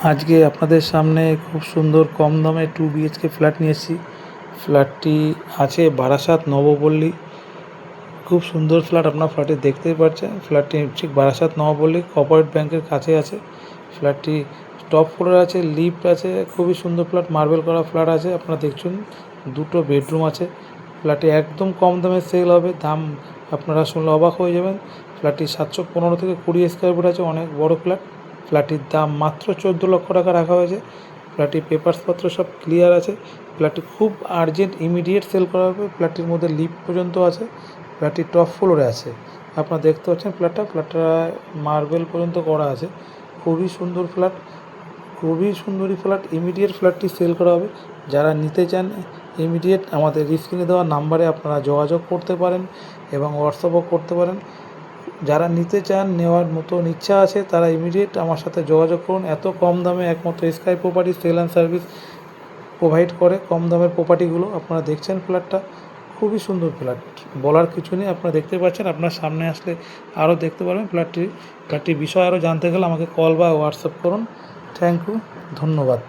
আজকে আপনাদের সামনে খুব সুন্দর কম দামে 2 BHK ফ্ল্যাট নিয়ে এসেছি। ফ্ল্যাটটি আছে বারাসাত নবপল্লী। খুব সুন্দর ফ্ল্যাট, আপনার ফ্ল্যাটে দেখতেই পাচ্ছেন। ফ্ল্যাটটি ঠিক বারাসাত নবপল্লী কোঅপারেটিভ ব্যাংকের কাছে আছে। ফ্ল্যাটটি টপ ফ্লোরে আছে, লিফট আছে, খুবই সুন্দর ফ্ল্যাট, মার্বেল করা ফ্ল্যাট আছে। আপনারা দেখছেন 2টো বেডরুম আছে। ফ্ল্যাটটি একদম কম দামে সেল হবে, দাম আপনারা শুনলে অবাক হয়ে যাবেন। ফ্ল্যাটটি 715 থেকে 20 স্কোয়ার ফিট আছে, অনেক বড় ফ্ল্যাট। ফ্ল্যাটটির দাম মাত্র 14 লক্ষ টাকা রাখা হয়েছে। ফ্ল্যাটটির পেপারসপত্র সব ক্লিয়ার আছে। ফ্ল্যাটটি খুব আর্জেন্ট ইমিডিয়েট সেল করা হবে। ফ্ল্যাটটির মধ্যে লিফট পর্যন্ত আছে। ফ্ল্যাটটি টপ ফ্লোরে আছে। আপনারা দেখতে পাচ্ছেন ফ্ল্যাটটা মার্বেল পর্যন্ত করা আছে। খুবই সুন্দর ফ্ল্যাট, খুবই সুন্দরী ফ্ল্যাট। ইমিডিয়েট ফ্ল্যাটটি সেল করা হবে। যারা নিতে চান ইমিডিয়েট আমাদের স্ক্রিনে দেওয়া নাম্বারে আপনারা যোগাযোগ করতে পারেন এবং হোয়াটসঅ্যাপও করতে পারেন। যারা নিতে চান, নেওয়ার মতন ইচ্ছা আছে, তারা ইমিডিয়েট আমার সাথে যোগাযোগ করুন। এত কম দামে একমাত্র sky property sale and service provide করে কম দামের প্রপার্টিগুলো। আপনারা দেখছেন ফ্ল্যাটটা খুবই সুন্দর ফ্ল্যাট, বলার কিছু নেই। আপনারা দেখতে পাচ্ছেন, আপনার সামনে আসলে আরও দেখতে পারবেন ফ্ল্যাটটির বিষয়ে আরও জানতে গেলে আমাকে কল বা হোয়াটসঅ্যাপ করুন। থ্যাংক ইউ, ধন্যবাদ।